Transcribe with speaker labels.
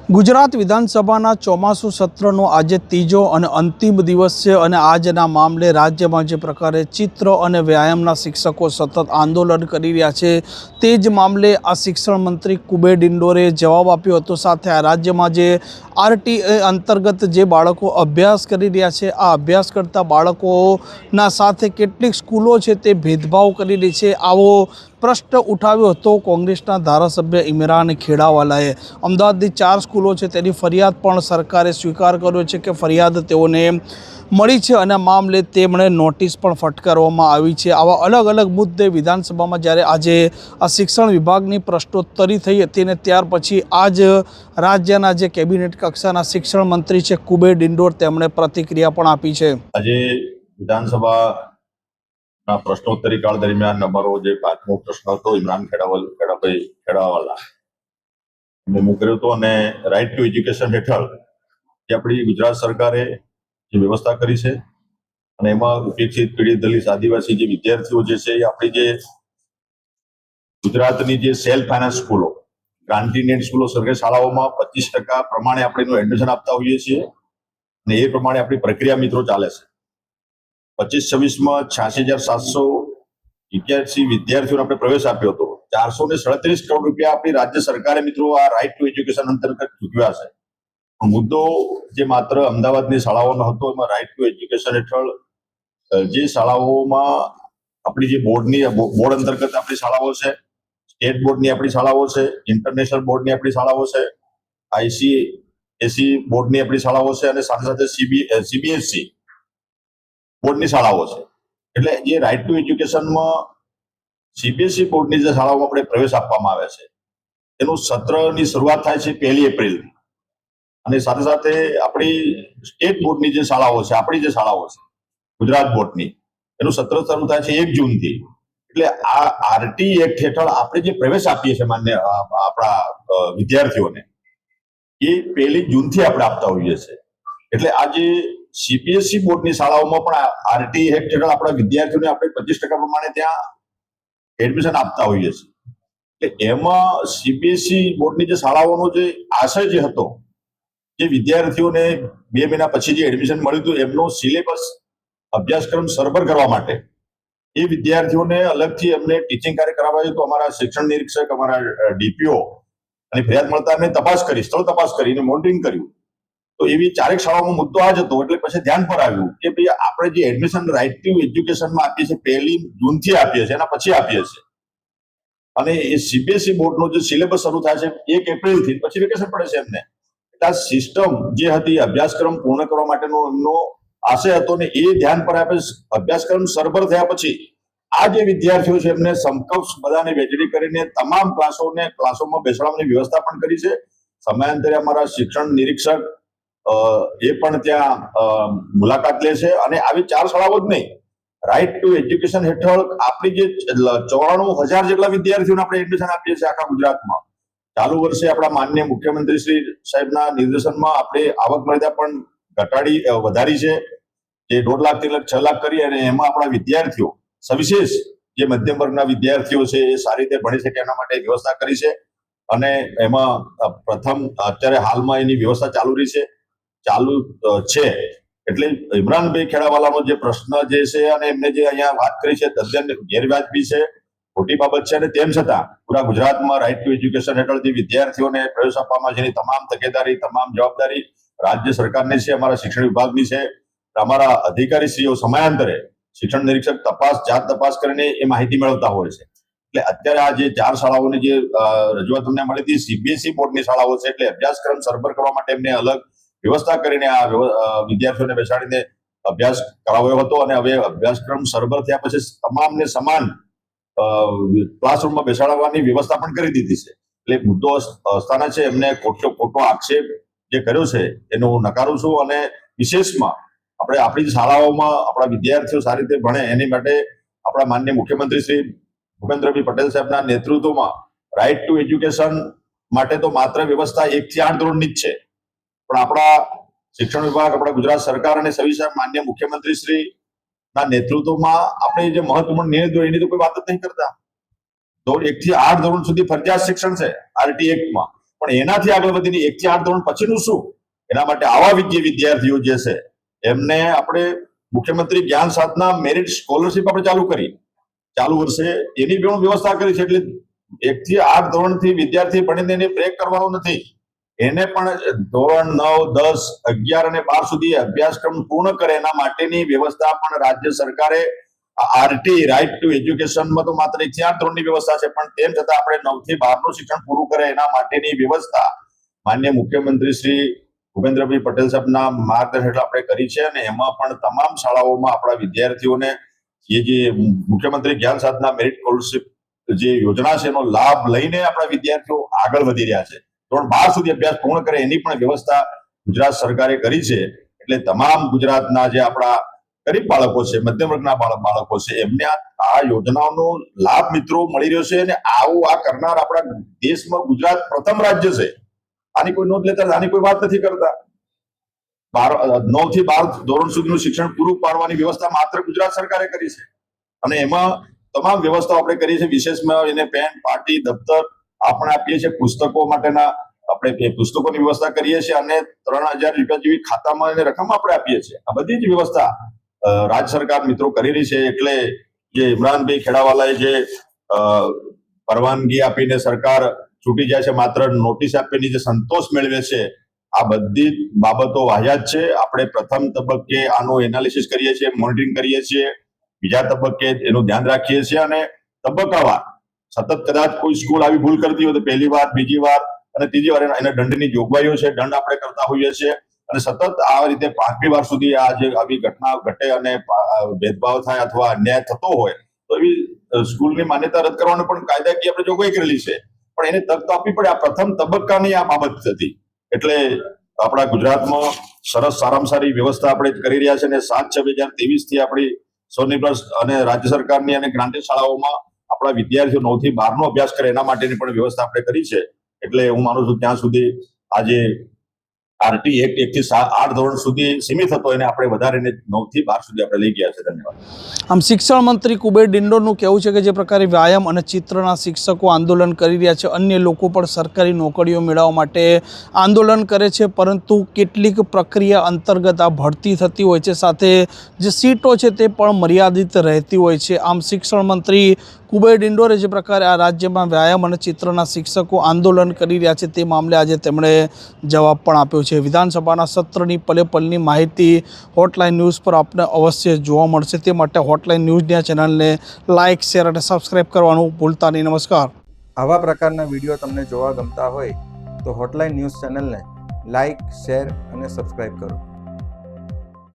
Speaker 1: ગુજરાત વિધાનસભાના ચોમાસુ સત્રનો આજે ત્રીજો અને અંતિમ દિવસ છે અને આજના મામલે રાજ્યમાં જે પ્રકારે ચિત્ર અને વ્યાયામના શિક્ષકો સતત આંદોલન કરી રહ્યા છે તે જ મામલે આ શિક્ષણ મંત્રી કુબેર ડિંડોરે જવાબ આપ્યો હતો। સાથે આ રાજ્યમાં જે આરટીએ અંતર્ગત જે બાળકો અભ્યાસ કરી રહ્યા છે આ અભ્યાસ કરતા બાળકોના સાથે કેટલીક સ્કૂલો છે તે ભેદભાવ કરી રહી છે આવો પ્રશ્ન ઉઠાવ્યો હતો કોંગ્રેસના ધારાસભ્ય ઇમરાન ખેડાવાલાએ। અમદાવાદની 4 સ્કૂલો છે તેની ફરિયાદ પણ સરકારે સ્વીકાર કર્યો છે કે ફરિયાદ તેઓને મળી છે અને મામલે તેમણે નોટિસ પણ ફટકારવામાં આવી છે। આવા અલગ અલગ મુદ્દે વિધાનસભામાં જ્યારે આજે આ શિક્ષણ વિભાગની પ્રશ્નોત્તરી થઈ હતી અને ત્યાર પછી આજ રાજ્યના જે કેબિનેટ કક્ષાના શિક્ષણ મંત્રી છે કુબેર ડિંડોર તેમણે પ્રતિક્રિયા પણ આપી છે।
Speaker 2: આજે વિધાનસભા પ્રશ્નોત્તરી કાળ દરમિયાન અમારો જે 5મો પ્રશ્ન હતો ઇમરાન ખેડાવાલા એમને કર્યો હતો અને રાઇટ ટુ એજ્યુકેશન હેઠળ જે આપણી ગુજરાત સરકારે જે વ્યવસ્થા કરી છે અને એમાં ઉપેક્ષિત પીડિત દલિત આદિવાસી જે વિદ્યાર્થીઓ જે છે એ આપણી જે ગુજરાતની જે સેલ્ફ ફાઇનાન્સ સ્કૂલો ગ્રાન્ટીનેડ સ્કૂલો સરકારી શાળાઓમાં 25% પ્રમાણે આપણે એનું એડમિશન આપતા હોઈએ છીએ અને એ પ્રમાણે આપણી પ્રક્રિયા મિત્રો ચાલે છે। 25-26માં 86,781 વિદ્યાર્થીઓને આપણે પ્રવેશ આપ્યો હતો। 437 કરોડ રૂપિયા આપણી રાજ્ય સરકારે મિત્રો આ રાઇટ ટુ એજ્યુકેશન અંતર્ગત ચૂકવ્યા છે। મુદ્દો જે માત્ર અમદાવાદની શાળાઓનો હતો એમાં રાઇટ ટુ એજ્યુકેશન હેઠળ જે શાળાઓમાં આપણી જે બોર્ડ અંતર્ગત આપણી શાળાઓ છે, સ્ટેટ બોર્ડની આપણી શાળાઓ છે, ઇન્ટરનેશનલ બોર્ડની આપણી શાળાઓ છે, ICSE બોર્ડની આપણી શાળાઓ છે અને સાથે સાથે CBSE બોર્ડની શાળાઓ છે। એટલે જે રાઇટ ટુ એજ્યુકેશનમાં CBSE બોર્ડની જે શાળાઓમાં આપણે પ્રવેશ આપવામાં આવે છે એનું સત્રની શરૂઆત થાય છે 1 એપ્રિલ અને સાથે સાથે આપણી સ્ટેટ બોર્ડની જે શાળાઓ છે આપણી જે શાળાઓ છે ગુજરાત બોર્ડની એનું સત્ર શરૂ થાય છે 1 જૂનથી। એટલે આ આરટી એક્ટ હેઠળ આપણે જે પ્રવેશ આપીએ છીએ માન્ય આપણા વિદ્યાર્થીઓને એ 1 જૂનથી આપણે આપતા હોઈએ છીએ। એટલે આ જે CBSE બોર્ડની શાળાઓમાં પણ આરટી એક્ટ હેઠળ આપણા વિદ્યાર્થીઓને આપણે 25% પ્રમાણે ત્યાં એડમિશન આપતા હોઈએ છીએ। એટલે એમાં CBSE બોર્ડની જે શાળાઓનો જે આશય જે હતો જે વિદ્યાર્થીઓને 2 મહિના પછી જે એડમિશન મળ્યું હતું એમનો સિલેબસ અભ્યાસક્રમ સરભર કરવા માટે એ વિદ્યાર્થીઓને અલગથી એમને ટીચિંગ કાર્ય કરાવાયું તો અમારા શિક્ષણ નિરીક્ષક અમારા DPO અને ફરિયાદ મળતા એમને તપાસ કરી સ્થળ તપાસ કરીને મોનિટરિંગ કર્યું તો એવી 4 શાળાઓનો મુદ્દો આ જ હતો। એટલે પછી ધ્યાન પર આવ્યું કે ભાઈ આપણે જે એડમિશન રાઇટ ટુ એજ્યુકેશનમાં આપીએ છીએ 1 જૂનથી આપીએ છીએ એના પછી આપીએ છીએ અને એ CBSE બોર્ડનો જે સિલેબસ શરૂ થાય છે 1 એપ્રિલથી પછી વેકેશન પડે છે એમને। આ સિસ્ટમ જે હતી અભ્યાસક્રમ પૂર્ણ કરવા માટેનો એમનો આશય હતો ને એ ધ્યાન પર આપે અભ્યાસક્રમ સરભર થયા પછી આ જે વિદ્યાર્થીઓ છે એમને સમકક્ષ બધાને વહેંચણી કરીને તમામ ક્લાસોમાં બેસાડવાની વ્યવસ્થા પણ કરી છે। સમયાંતરે અમારા શિક્ષણ નિરીક્ષક એ પણ ત્યાં મુલાકાત લે છે અને આવી 4 શાળાઓ જ નહીં રાઇટ ટુ એજ્યુકેશન હેઠળ આપણી જે 94,000 જેટલા વિદ્યાર્થીઓને આપણે એડમિશન આપીએ છીએ આખા ગુજરાતમાં। ચાલુ વર્ષે આપણા માનનીય મુખ્યમંત્રી શ્રી સાહેબના નિર્દેશનમાં આપણે આવક મર્યાદા પણ વધારી છે જે 1.5 લાખથી 6 લાખ કરી અને એમાં આપણા વિદ્યાર્થીઓ સવિશેષ જે મધ્યમ વર્ગના વિદ્યાર્થીઓ છે એ સારી રીતે ભણી શકે એના માટે વ્યવસ્થા કરી છે અને એમાં પ્રથમ અત્યારે હાલમાં એની વ્યવસ્થા ચાલુ છે। એટલે ઇમરાનભાઈ ખેડાવાલાનો જે પ્રશ્ન જે છે અને એમને જે અહીંયા વાત કરી છે તદ્દન ગેરવાજબી છે, ખોટી બાબત છે અને તેમ છતાં પૂરા ગુજરાતમાં રાઇટ ટુ એજ્યુકેશન હેઠળ જે વિદ્યાર્થીઓને પ્રવેશ આપવામાં જેની તમામ તકેદારી તમામ જવાબદારી રાજ્ય સરકારની છે, અમારા શિક્ષણ વિભાગની છે। અમારા અધિકારીશ્રીઓ સમયાંતરે શિક્ષણ નિરીક્ષક જાત તપાસ કરીને એ માહિતી મેળવતા હોય છે। એટલે અત્યારે આ જે 4 શાળાઓની જે રજૂઆત અમને મળી હતી CBSE બોર્ડની શાળાઓ છે એટલે અભ્યાસક્રમ સરભર કરવા માટે એમને અલગ વ્યવસ્થા કરીને આ વિદ્યાર્થીઓને બેસાડીને અભ્યાસ કરાવ્યો હતો અને હવે અભ્યાસક્રમ સરભર થયા પછી તમામને સમાન ક્લાસરૂમમાં બેસાડવાની વ્યવસ્થા પણ કરી દીધી છે। એટલે મુદ્દો અસ્થાના છે એમને ખોટો આક્ષેપ જે કર્યો છે એનું હું નકારું છું અને વિશેષમાં આપણે આપણી શાળાઓમાં આપણા વિદ્યાર્થીઓ સારી રીતે ભણે એની માટે આપણા માનનીય મુખ્યમંત્રી શ્રી ભૂપેન્દ્રભાઈ પટેલ સાહેબના નેતૃત્વમાં રાઇટ ટુ એજ્યુકેશન માટે તો માત્ર વ્યવસ્થા 1 થી 8 ધોરણની જ છે પણ આપણા શિક્ષણ વિભાગ આપણા ગુજરાત સરકાર અને સવિશેષ માનનીય મુખ્યમંત્રી શ્રી ના નેતૃત્વમાં આપણે જે મહત્વપૂર્ણ નિર્ણય એની તો કોઈ વાત જ નહીં કરતા। 1 થી 8 ધોરણ સુધી ફરજિયાત શિક્ષણ છે આરટી એક્ટમાં પણ એનાથી આગળ વધીને 1 થી 8 ધોરણ પછીનું શું? એના માટે આવા વિદ્યાર્થીઓ જે છે એમને આપણે મુખ્યમંત્રી જ્ઞાન સાધના મેરિટ સ્કોલરશીપ આપણે ચાલુ કરી, ચાલુ વર્ષે એની પણ વ્યવસ્થા કરી છે. એટલે 1 થી 8 ધોરણથી વિદ્યાર્થી ભણીને એને બ્રેક કરવાનો નથી, એને પણ ધોરણ 9, 10, 11 અને 12 સુધી અભ્યાસક્રમ પૂર્ણ કરે એના માટેની વ્યવસ્થા પણ રાજ્ય સરકારે આરટી રાઇટ ટુ એજ્યુકેશનમાં તો માત્ર 1 થી 8 ધોરણની વ્યવસ્થા છે, પણ તેમ છતાં આપણે 9 થી 12 નું શિક્ષણ પૂરું કરે એના માટેની વ્યવસ્થા માનનીય મુખ્યમંત્રી શ્રી ભૂપેન્દ્રભાઈ પટેલ સાહેબના માર્ગદર્શન હેઠળ આપણે કરી છે. અને એમાં પણ તમામ શાળાઓમાં આપણા વિદ્યાર્થીઓને જે મુખ્યમંત્રી જ્ઞાન સાધના મેરિટ સ્કોલરશીપ જે યોજના છે એનો લાભ લઈને આપણા વિદ્યાર્થીઓ આગળ વધી રહ્યા છે. ધોરણ 12 સુધી અભ્યાસ પૂર્ણ કરે એની પણ વ્યવસ્થા ગુજરાત સરકારે કરી છે. એટલે તમામ ગુજરાતના જે આપણા ગરીબ બાળકો છે, મધ્યમ વર્ગના બાળકો છે, એમને આ યોજનાઓનો લાભ મિત્રો મળી રહ્યો છે. અને આવું આ કરનાર આપણા દેશમાં ગુજરાત પ્રથમ રાજ્ય છે. આની કોઈ નોંધ લેતા, આની કોઈ વાત નથી કરતા. 9 થી 12 ધોરણ સુધીનું શિક્ષણ પૂરું પાડવાની વ્યવસ્થા માત્ર ગુજરાત સરકારે કરી છે. અને એમાં તમામ વ્યવસ્થાઓ આપણે કરી છે. વિશેષમાં એને પેન, પાટી, દફતર આપણે આપીએ છીએ. પુસ્તકો માટેના આપણે પુસ્તકોની વ્યવસ્થા કરીએ છીએ અને 3000 રૂપિયા જેવી ખાતામાં એને રકમ આપણે આપીએ છીએ. આ બધી જ વ્યવસ્થા રાજ્ય સરકાર મિત્રો કરી રહી છે. એટલે જે ઇમરાનભાઈ ખેડાવાલાએ જે પરવાનગી આપીને સરકાર છૂટી જાય છે, માત્ર નોટિસ આપીને જે સંતોષ મેળવે છે, આ બધી બાબતો વાહિયાત છે. આપણે પ્રથમ તબક્કે આનું એનાલિસિસ કરીએ છીએ, મોનિટરિંગ કરીએ છીએ, બીજા તબક્કે એનું ધ્યાન રાખીએ છીએ અને તબક્કાવાર સતત કદાચ કોઈ સ્કૂલ આવી ભૂલ કરતી હોય તો પહેલી વાર, બીજી વાર અને ત્રીજી વાર એને દંડની જોગવાઈઓ છે, દંડ આપણે કરતા હોઈએ છીએ. અને સતત આ રીતે 5મી વાર સુધી આ જે આવી ઘટના ઘટે અને ભેદભાવ થાય અથવા અન્યાય થતો હોય તો એવી સ્કૂલની માન્યતા રદ કરવાનું પણ કાયદાકીય આપણે જોગવાઈ કરેલી છે. પણ એને તક તો આપવી પડે. આ પ્રથમ તબક્કાની આ બાબત હતી. એટલે આપણા ગુજરાતમાં સરસ સારામાં સારી વ્યવસ્થા આપણે કરી રહ્યા છે. અને 7/6/2023 થી આપણી સ્વનિર્ભર અને રાજ્ય સરકારની અને ગ્રાન્ટેડ શાળાઓમાં આપણા વિદ્યાર્થીઓ 9 થી 12 નો અભ્યાસ કરે એના માટેની પણ વ્યવસ્થા આપણે કરી છે. એટલે હું માનું છું ત્યાં સુધી આજે આરટી એક્ટ 1 થી 8 ધોરણ સુધી સીમિત હતો, એને આપણે વધારીને 9 થી 12 સુધી આપણે લઈ ગયા છે. ધન્યવાદ.
Speaker 1: આમ શિક્ષણ મંત્રી કુબેર ડિંડોરનું કહેવું છે કે જે પ્રકારે વ્યાયામ અને ચિત્રના શિક્ષકો આંદોલન કરી રહ્યા છે, અન્ય લોકો પણ સરકારી નોકરીઓ મેળવવા માટે આંદોલન કરે છે, પરંતુ કેટલીક પ્રક્રિયા અંતર્ગત આ ભરતી થતી હોય છે, સાથે જે સીટો છે તે પણ મર્યાદિત રહેતી હોય છે. આમ શિક્ષણ મંત્રી કુબેર ડિંડોરે જે પ્રકારે આ રાજ્યમાં વ્યાયામ અને ચિત્રના શિક્ષકો આંદોલન કરી રહ્યા છે તે મામલે આજે તેમણે જવાબ પણ આપ્યો છે. વિધાનસભાના સત્રની પલે પલની માહિતી હોટલાઇન ન્યૂઝ પર આપને અવશ્ય જોવા મળશે. તે માટે હોટલાઇન ન્યૂઝની ચેનલને લાઇક, શેર અને સબસ્ક્રાઇબ કરવાનું ભૂલતા નહીં. નમસ્કાર.
Speaker 3: આવા પ્રકારના વિડીયો તમને જોવા ગમતા હોય તો હોટલાઇન ન્યૂઝ ચેનલને લાઇક, શેર અને સબસ્ક્રાઇબ કરો.